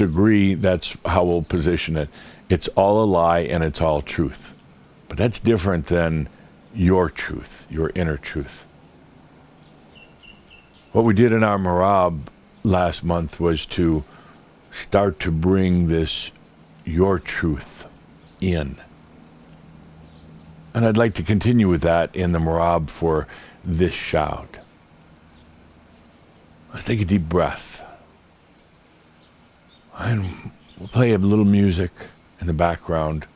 agree that's how we'll position it. It's all a lie and it's all truth. But that's different than your truth, your inner truth. What we did in our Marab last month was to start to bring this your truth in. And I'd like to continue with that in the Marab for this Shoud. Let's take a deep breath. And we'll play a little music in the background.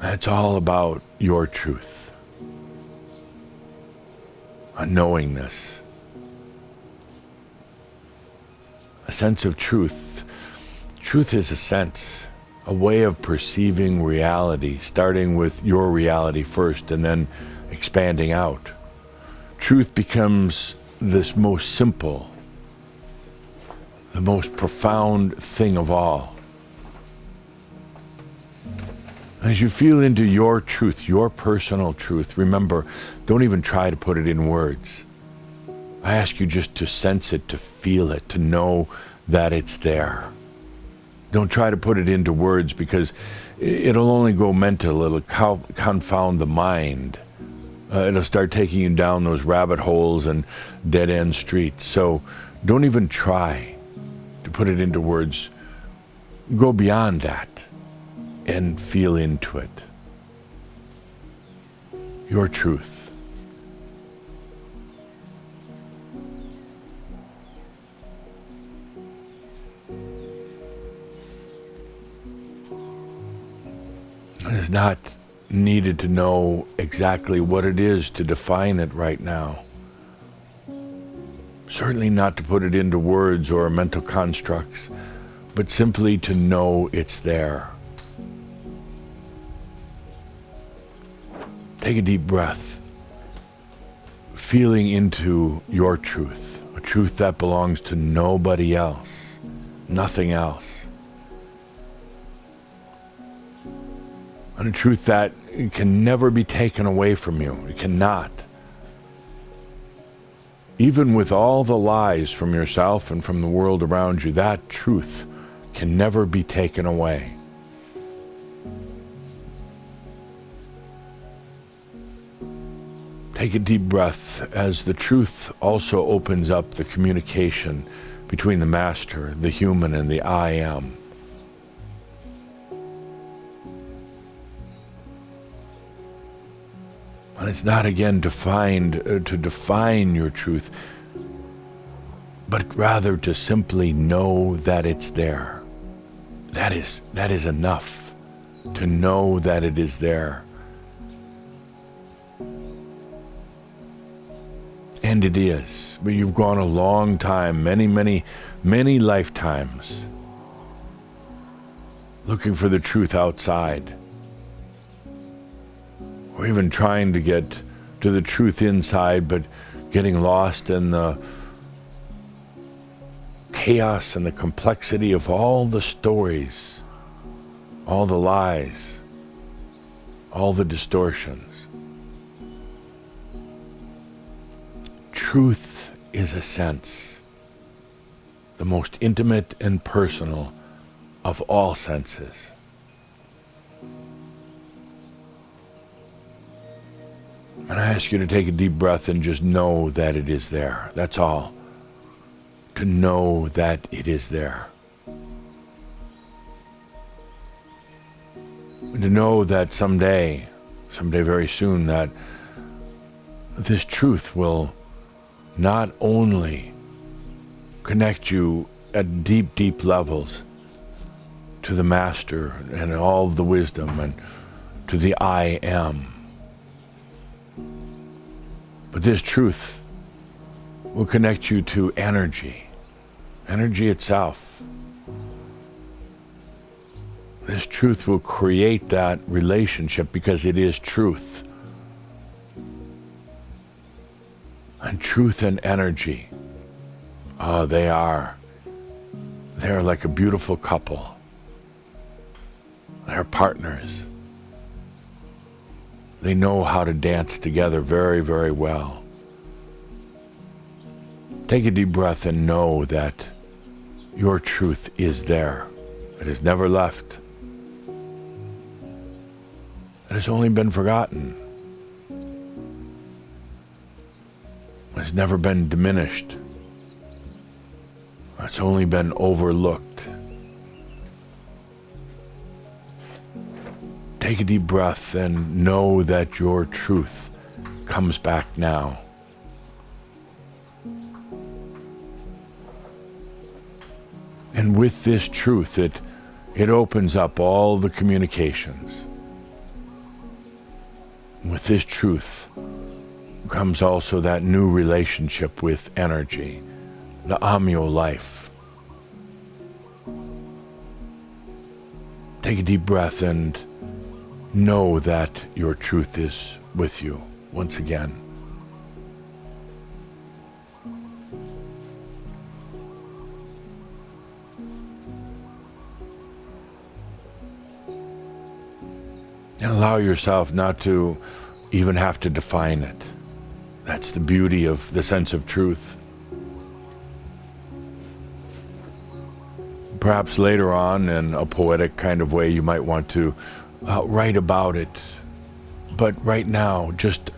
It's all about your truth, a knowingness, a sense of truth. Truth is a sense, a way of perceiving reality, starting with your reality first and then expanding out. Truth becomes this most simple, the most profound thing of all. As you feel into your truth, your personal truth, remember, don't even try to put it in words. I ask you just to sense it, to feel it, to know that it's there. Don't try to put it into words, because it'll only go mental. It'll confound the mind. It'll start taking you down those rabbit holes and dead-end streets. So don't even try to put it into words. Go beyond that and feel into it. Your truth. It is not needed to know exactly what it is to define it right now. Certainly not to put it into words or mental constructs, but simply to know it's there. Take a deep breath, feeling into your truth, a truth that belongs to nobody else, nothing else. And a truth that can never be taken away from you. It cannot. Even with all the lies from yourself and from the world around you, that truth can never be taken away. Take a deep breath as the truth also opens up the communication between the master, the human, and the I am. And it's not again to define your truth, but rather to simply know that it's there. That is enough, to know that it is there. And it is. But you've gone a long time, many lifetimes, looking for the truth outside, or even trying to get to the truth inside, but getting lost in the chaos and the complexity of all the stories, all the lies, all the distortions. Truth is a sense, the most intimate and personal of all senses. And I ask you to take a deep breath and just know that it is there. That's all. To know that it is there. And to know that someday very soon, that this truth will not only connect you at deep levels to the master and all the wisdom and to the I am, but this truth will connect you to energy itself. This truth will create that relationship because it is truth. And truth and energy, they are like a beautiful couple. They're partners. They know how to dance together very well. Take a deep breath and know that your truth is there. It has never left. It has only been forgotten. It's never been diminished. It's only been overlooked. Take a deep breath and know that your truth comes back now. And with this truth, it opens up all the communications. With this truth comes also that new relationship with energy, the amyo life. Take a deep breath and know that your truth is with you once again. And allow yourself not to even have to define it. That's the beauty of the sense of truth. Perhaps later on, in a poetic kind of way, you might want to write about it. But right now, just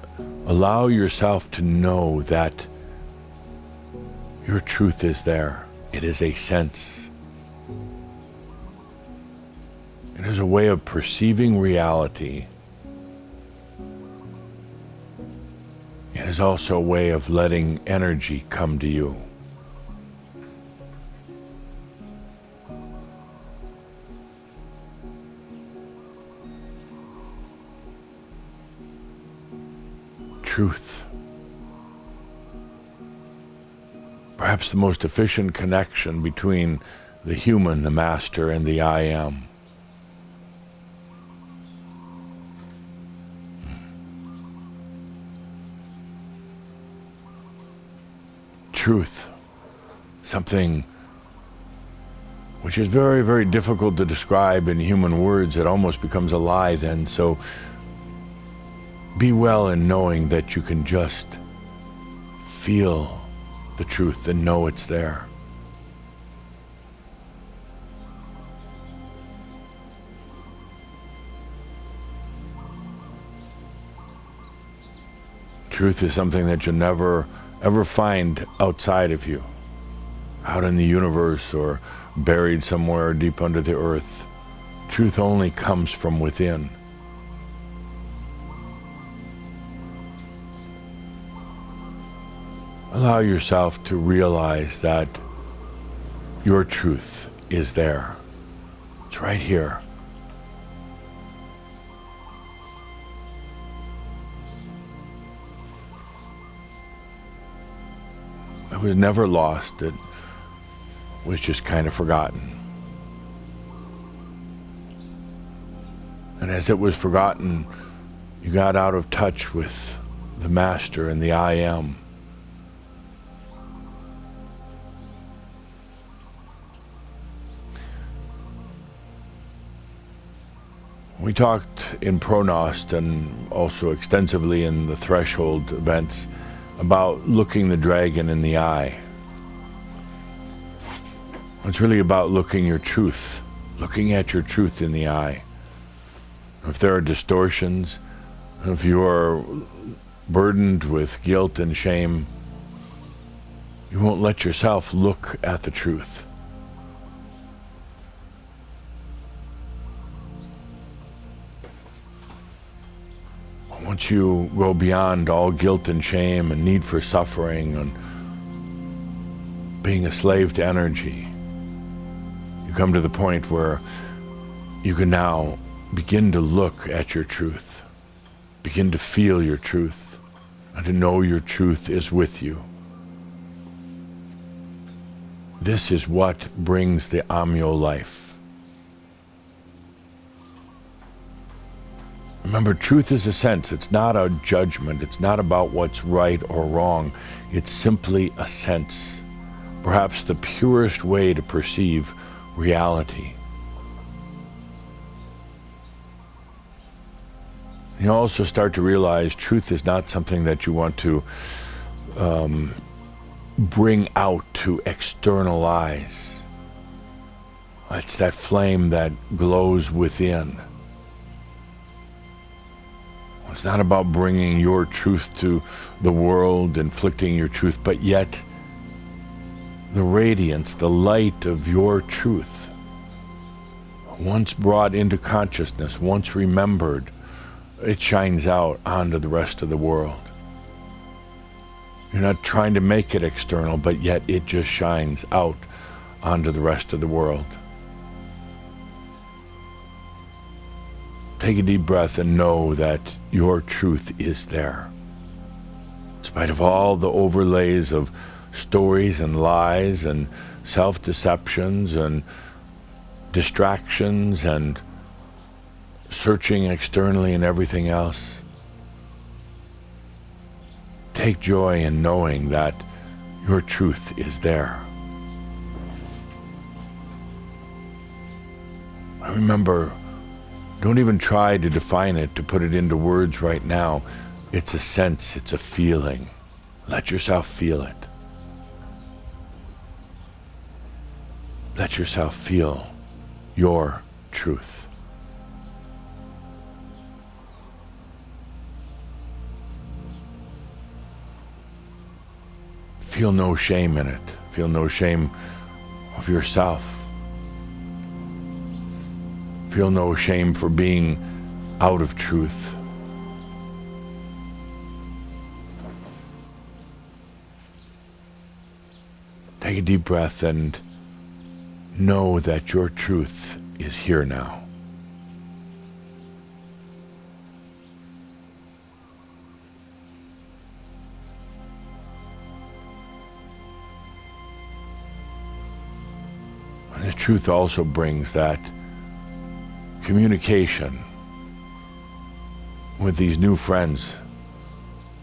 allow yourself to know that your truth is there. It is a sense. It is a way of perceiving reality. It is also a way of letting energy come to you. Truth. Perhaps the most efficient connection between the human, the master, and the I am. Truth, something which is very, very difficult to describe in human words. It almost becomes a lie then. So be well in knowing that you can just feel the truth and know it's there. Truth is something that you'll never ever find outside of you, out in the universe or buried somewhere deep under the earth. Truth only comes from within. Allow yourself to realize that your truth is there. It's right here. It was never lost. It was just kind of forgotten. And as it was forgotten, you got out of touch with the Master and the I Am. We talked in Pronost and also extensively in the Threshold events about looking the dragon in the eye. It's really about looking your truth, looking at your truth in the eye. If there are distortions, if you are burdened with guilt and shame, you won't let yourself look at the truth. Once you go beyond all guilt and shame and need for suffering and being a slave to energy, you come to the point where you can now begin to look at your truth, begin to feel your truth, and to know your truth is with you. This is what brings the Amyo life. Remember, truth is a sense. It's not a judgment. It's not about what's right or wrong. It's simply a sense. Perhaps the purest way to perceive reality. You also start to realize truth is not something that you want to bring out to externalize. It's that flame that glows within. It's not about bringing your truth to the world, inflicting your truth, but yet the radiance, the light of your truth, once brought into consciousness, once remembered, it shines out onto the rest of the world. You're not trying to make it external, but yet it just shines out onto the rest of the world. Take a deep breath and know that your truth is there. In spite of all the overlays of stories and lies and self-deceptions and distractions and searching externally and everything else, take joy in knowing that your truth is there. I remember Don't even try to define it, to put it into words right now. It's a sense, it's a feeling. Let yourself feel it. Let yourself feel your truth. Feel no shame in it. Feel no shame of yourself. Feel no shame for being out of truth. Take a deep breath and know that your truth is here now. And the truth also brings that communication with these new friends,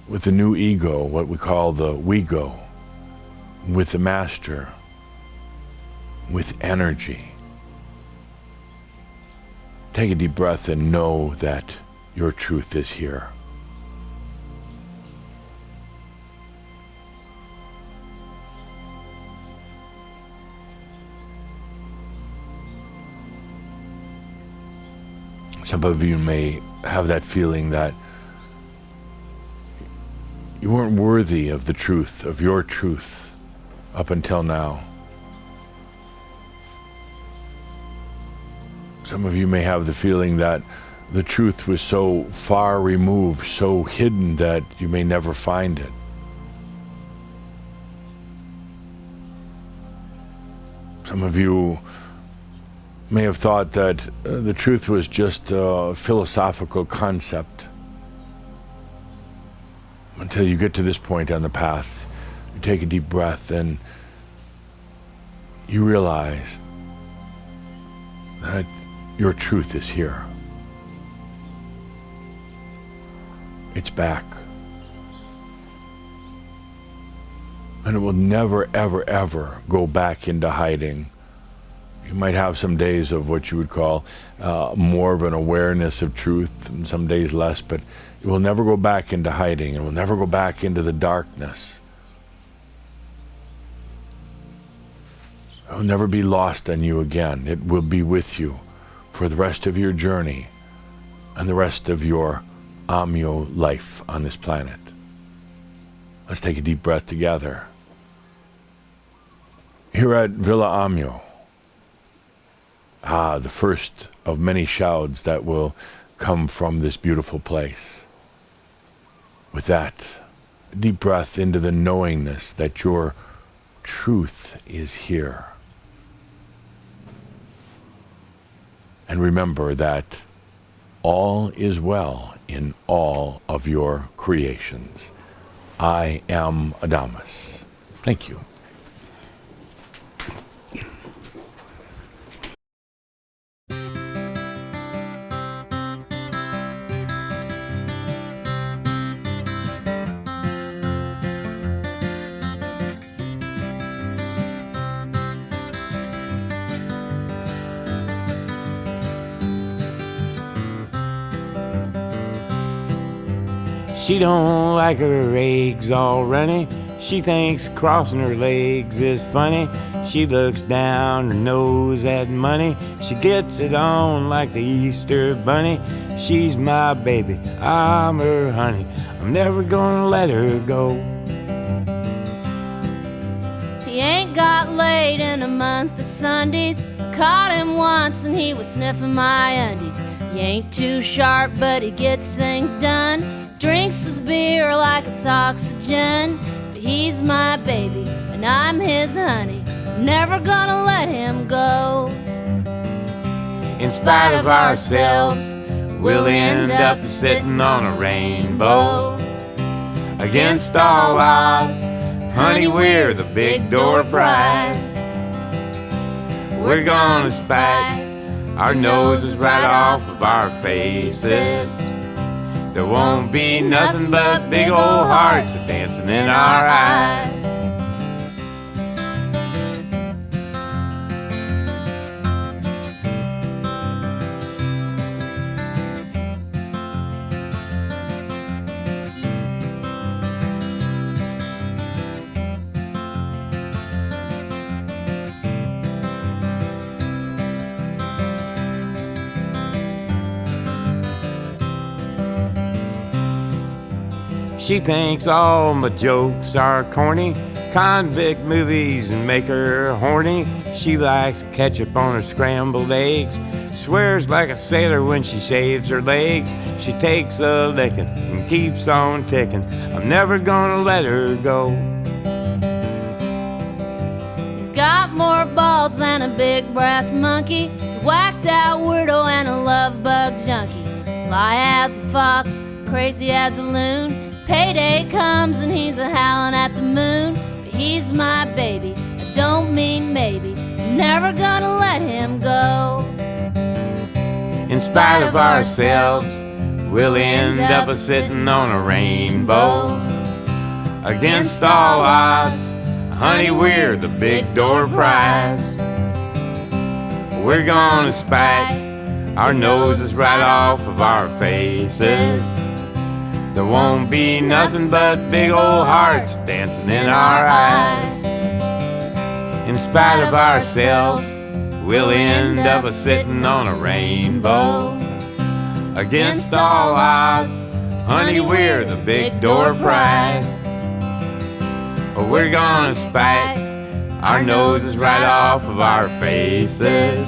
with the new ego, what we call the we-go, with the master, with energy. Take a deep breath and know that your truth is here. Some of you may have that feeling that you weren't worthy of the truth, of your truth, up until now. Some of you may have the feeling that the truth was so far removed, so hidden that you may never find it. Some of you may have thought that the truth was just a philosophical concept. Until you get to this point on the path, you take a deep breath and you realize that your truth is here. It's back. And it will never, ever, ever go back into hiding. You might have some days of what you would call more of an awareness of truth, and some days less, but it will never go back into hiding. It will never go back into the darkness. It will never be lost on you again. It will be with you for the rest of your journey and the rest of your Amyo life on this planet. Let's take a deep breath together. Here at Villa Amyo, the first of many Shouds that will come from this beautiful place. With that, a deep breath into the knowingness that your truth is here. And remember that all is well in all of your creations. I am Адамус. Thank you. She don't like her eggs all runny. She thinks crossing her legs is funny. She looks down her nose at money. She gets it on like the Easter bunny. She's my baby, I'm her honey. I'm never gonna let her go. He ain't got laid in a month of Sundays. I caught him once and he was sniffing my undies. He ain't too sharp, but he gets things done. Drinks his beer like it's oxygen. But he's my baby and I'm his honey. I'm never gonna let him go. In spite of ourselves, we'll end up sitting on a rainbow. Against all odds, honey, we're the big door prize. We're gonna spike our noses right off of our faces. There won't be nothing but big old hearts dancing in our eyes. She thinks all my jokes are corny. Convict movies make her horny. She likes ketchup on her scrambled eggs. Swears like a sailor when she shaves her legs. She takes a licking and keeps on ticking. I'm never gonna let her go. He's got more balls than a big brass monkey. He's whacked out weirdo and a love bug junkie. Sly as a fox, crazy as a loon. Payday comes and he's a howling at the moon. But he's my baby, I don't mean maybe. I'm never gonna let him go. In spite of ourselves, we'll end up a-sitting on a rainbow. Against all odds, honey, we're the big door prize. We're gonna spike our noses right off of our faces. There won't be nothing but big old hearts dancing in our eyes. In spite of ourselves, we'll end up a-sitting on a rainbow. Against all odds, honey, we're the big door prize. We're gonna spike our noses right off of our faces.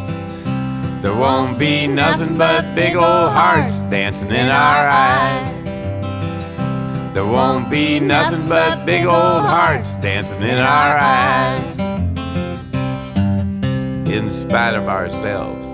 There won't be nothing but big old hearts dancing in our eyes. There won't be nothing but big old hearts dancing in our eyes. In spite of ourselves.